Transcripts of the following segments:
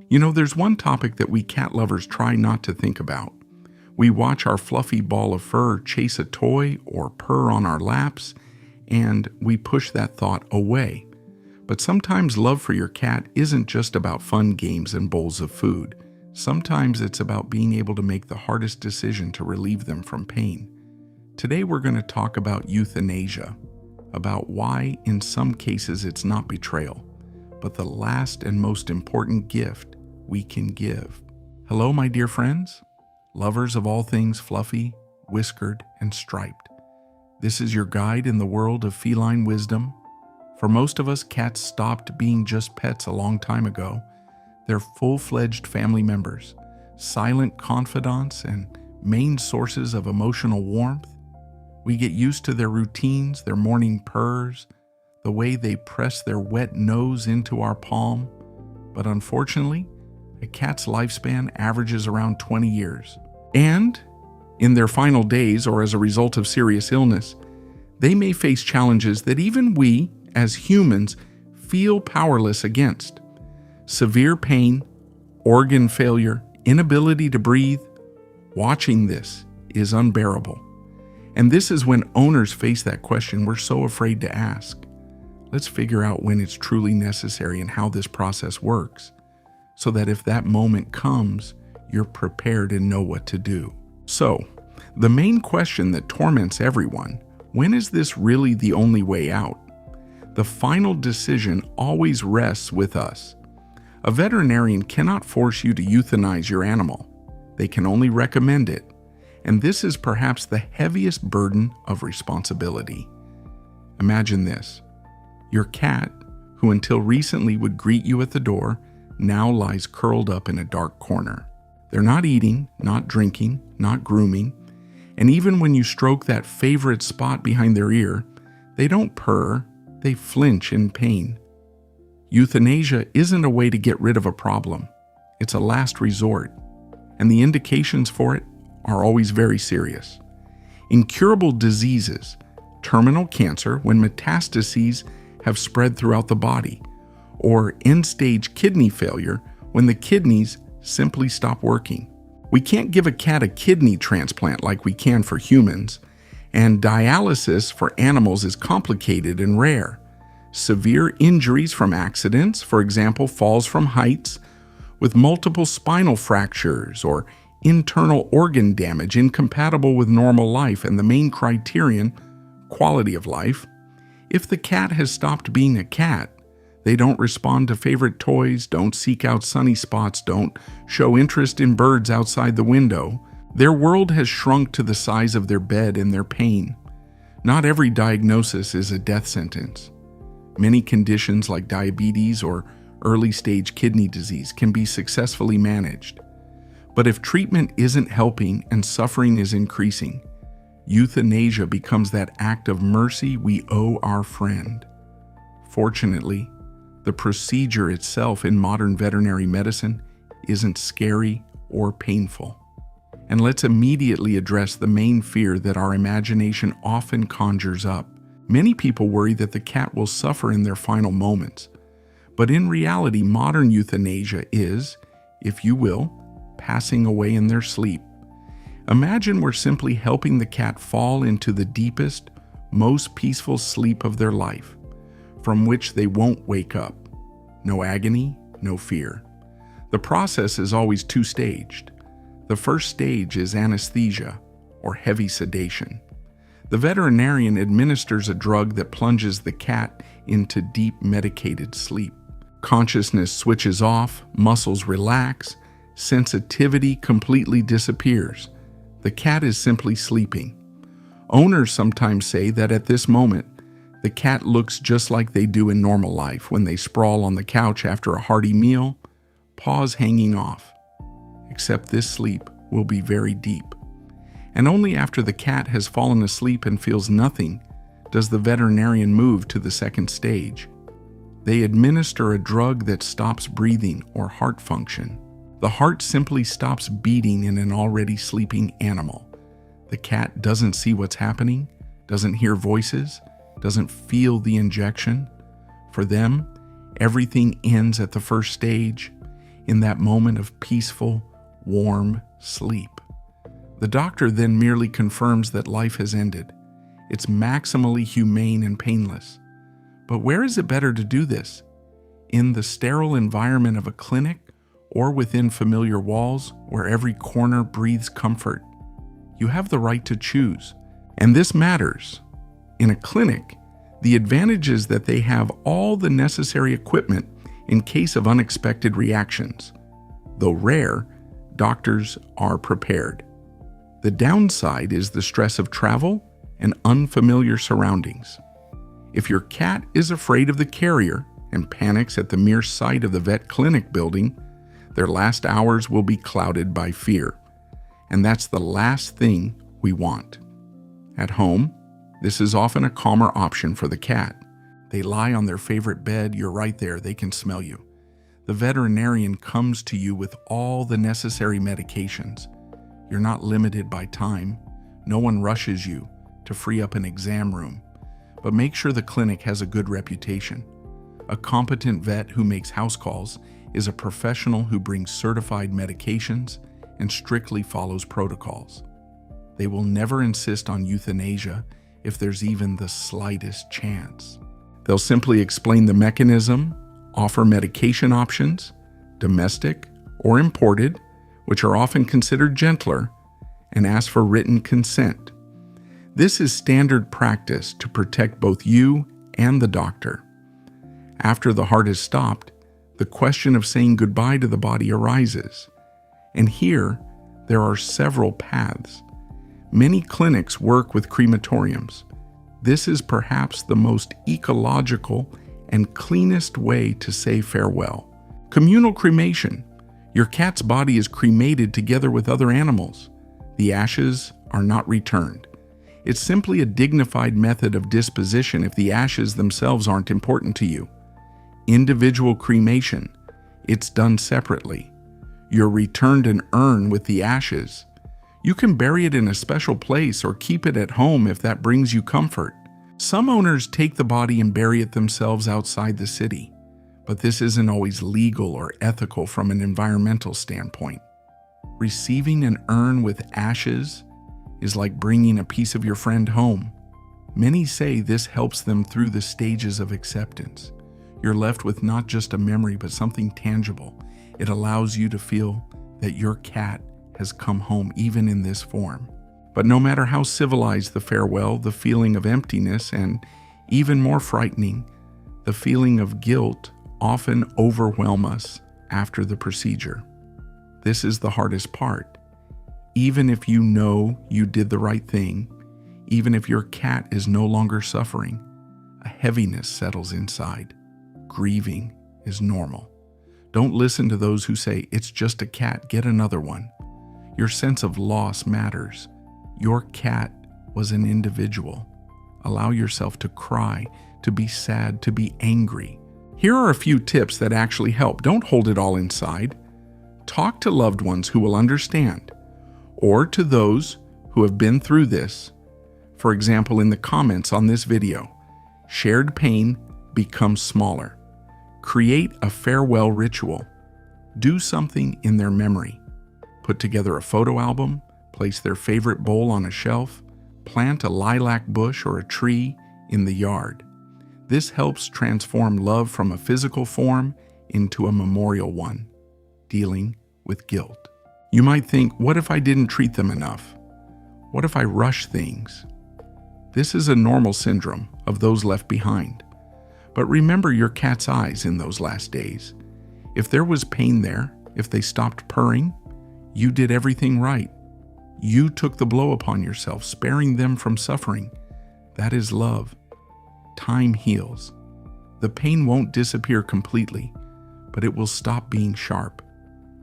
You know, there's one topic that we cat lovers try not to think about. We watch our fluffy ball of fur chase a toy or purr on our laps, and we push that thought away. But sometimes love for your cat isn't just about fun games and bowls of food. Sometimes it's about being able to make the hardest decision to relieve them from pain. Today we're going to talk about euthanasia, about why in some cases it's not betrayal, but the last and most important gift we can give. Hello, my dear friends, lovers of all things fluffy, whiskered, and striped. This is your guide in the world of feline wisdom. For most of us, cats stopped being just pets a long time ago. They're full-fledged family members, silent confidants, and main sources of emotional warmth. We get used to their routines, their morning purrs, the way they press their wet nose into our palm. But unfortunately, a cat's lifespan averages around 20 years. And in their final days, or as a result of serious illness, they may face challenges that even we, as humans, feel powerless against. Severe pain, organ failure, inability to breathe. Watching this is unbearable. And this is when owners face that question we're so afraid to ask. Let's figure out when it's truly necessary and how this process works, so that if that moment comes, you're prepared and know what to do. So, the main question that torments everyone, when is this really the only way out? The final decision always rests with us. A veterinarian cannot force you to euthanize your animal. They can only recommend it. And this is perhaps the heaviest burden of responsibility. Imagine this. Your cat, who until recently would greet you at the door, now lies curled up in a dark corner. They're not eating, not drinking, not grooming, and even when you stroke that favorite spot behind their ear, they don't purr, they flinch in pain. Euthanasia isn't a way to get rid of a problem. It's a last resort, and the indications for it are always very serious. Incurable diseases, terminal cancer when metastases have spread throughout the body, or end-stage kidney failure when the kidneys simply stop working. We can't give a cat a kidney transplant like we can for humans, and dialysis for animals is complicated and rare. Severe injuries from accidents, for example, falls from heights, with multiple spinal fractures or internal organ damage incompatible with normal life, and the main criterion, quality of life. If the cat has stopped being a cat, they don't respond to favorite toys, don't seek out sunny spots, don't show interest in birds outside the window. Their world has shrunk to the size of their bed and their pain. Not every diagnosis is a death sentence. Many conditions like diabetes or early-stage kidney disease can be successfully managed. But if treatment isn't helping and suffering is increasing, euthanasia becomes that act of mercy we owe our friend. Fortunately, the procedure itself in modern veterinary medicine isn't scary or painful. And let's immediately address the main fear that our imagination often conjures up. Many people worry that the cat will suffer in their final moments. But in reality, modern euthanasia is, if you will, passing away in their sleep. Imagine we're simply helping the cat fall into the deepest, most peaceful sleep of their life, from which they won't wake up. No agony, no fear. The process is always two-staged. The first stage is anesthesia, or heavy sedation. The veterinarian administers a drug that plunges the cat into deep medicated sleep. Consciousness switches off, muscles relax, sensitivity completely disappears. The cat is simply sleeping. Owners sometimes say that at this moment, the cat looks just like they do in normal life when they sprawl on the couch after a hearty meal, paws hanging off. Except this sleep will be very deep. And only after the cat has fallen asleep and feels nothing does the veterinarian move to the second stage. They administer a drug that stops breathing or heart function. The heart simply stops beating in an already sleeping animal. The cat doesn't see what's happening, doesn't hear voices, doesn't feel the injection. For them, everything ends at the first stage. in that moment of peaceful, warm sleep. The doctor then merely confirms that life has ended. It's maximally humane and painless. But where is it better to do this? In the sterile environment of a clinic or within familiar walls where every corner breathes comfort? You have the right to choose, and this matters. In a clinic, the advantage is that they have all the necessary equipment in case of unexpected reactions. Though rare, doctors are prepared. The downside is the stress of travel and unfamiliar surroundings. If your cat is afraid of the carrier and panics at the mere sight of the vet clinic building, their last hours will be clouded by fear. And that's the last thing we want. At home, this is often a calmer option for the cat. They lie on their favorite bed, you're right there, they can smell you. The veterinarian comes to you with all the necessary medications. You're not limited by time. No one rushes you to free up an exam room. But make sure the clinic has a good reputation. A competent vet who makes house calls is a professional who brings certified medications and strictly follows protocols. They will never insist on euthanasia if there's even the slightest chance. They'll simply explain the mechanism, offer medication options, domestic or imported, which are often considered gentler, and ask for written consent. This is standard practice to protect both you and the doctor. After the heart is stopped, the question of saying goodbye to the body arises. And here, there are several paths. Many clinics work with crematoriums. This is perhaps the most ecological and cleanest way to say farewell. Communal cremation. Your cat's body is cremated together with other animals. The ashes are not returned. It's simply a dignified method of disposition if the ashes themselves aren't important to you. Individual cremation. It's done separately. You're returned an urn with the ashes. You can bury it in a special place or keep it at home if that brings you comfort. Some owners take the body and bury it themselves outside the city, but this isn't always legal or ethical from an environmental standpoint. Receiving an urn with ashes is like bringing a piece of your friend home. Many say this helps them through the stages of acceptance. You're left with not just a memory, but something tangible. It allows you to feel that your cat has come home even in this form. But no matter how civilized the farewell, the feeling of emptiness, and even more frightening, the feeling of guilt often overwhelm us after the procedure. This is the hardest part. Even if you know you did the right thing, even if your cat is no longer suffering, a heaviness settles inside. Grieving is normal. Don't listen to those who say, "It's just a cat, get another one." Your sense of loss matters. Your cat was an individual. Allow yourself to cry, to be sad, to be angry. Here are a few tips that actually help. Don't hold it all inside. Talk to loved ones who will understand, or to those who have been through this. For example, in the comments on this video, shared pain becomes smaller. Create a farewell ritual. Do something in their memory. Put together a photo album, place their favorite bowl on a shelf, plant a lilac bush or a tree in the yard. This helps transform love from a physical form into a memorial one, dealing with guilt. You might think, what if I didn't treat them enough? What if I rush things? This is a normal syndrome of those left behind. But remember your cat's eyes in those last days. If there was pain there, if they stopped purring, you did everything right. You took the blow upon yourself, sparing them from suffering. That is love. Time heals. The pain won't disappear completely, but it will stop being sharp.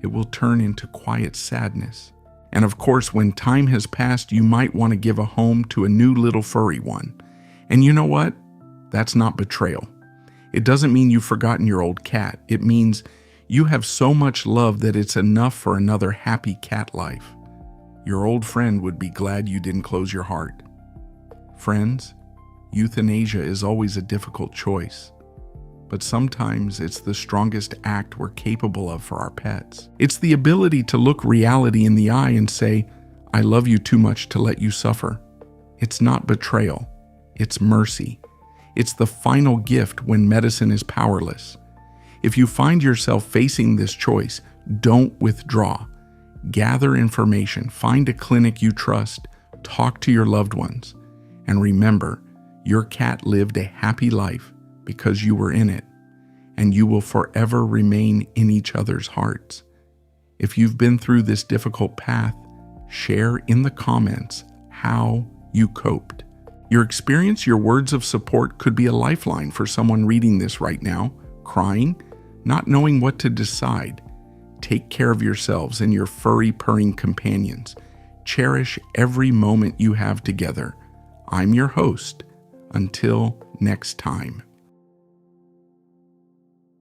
It will turn into quiet sadness. And of course, when time has passed, you might want to give a home to a new little furry one. And you know what? That's not betrayal. It doesn't mean you've forgotten your old cat. It means you have so much love that it's enough for another happy cat life. Your old friend would be glad you didn't close your heart. Friends, euthanasia is always a difficult choice, but sometimes it's the strongest act we're capable of for our pets. It's the ability to look reality in the eye and say, "I love you too much to let you suffer." It's not betrayal, it's mercy. It's the final gift when medicine is powerless. If you find yourself facing this choice, don't withdraw. Gather information, find a clinic you trust, talk to your loved ones, and remember, your cat lived a happy life because you were in it, and you will forever remain in each other's hearts. If you've been through this difficult path, share in the comments how you coped. Your experience, your words of support could be a lifeline for someone reading this right now, crying, not knowing what to decide. Take care of yourselves and your furry purring companions. Cherish every moment you have together. I'm your host. Until next time.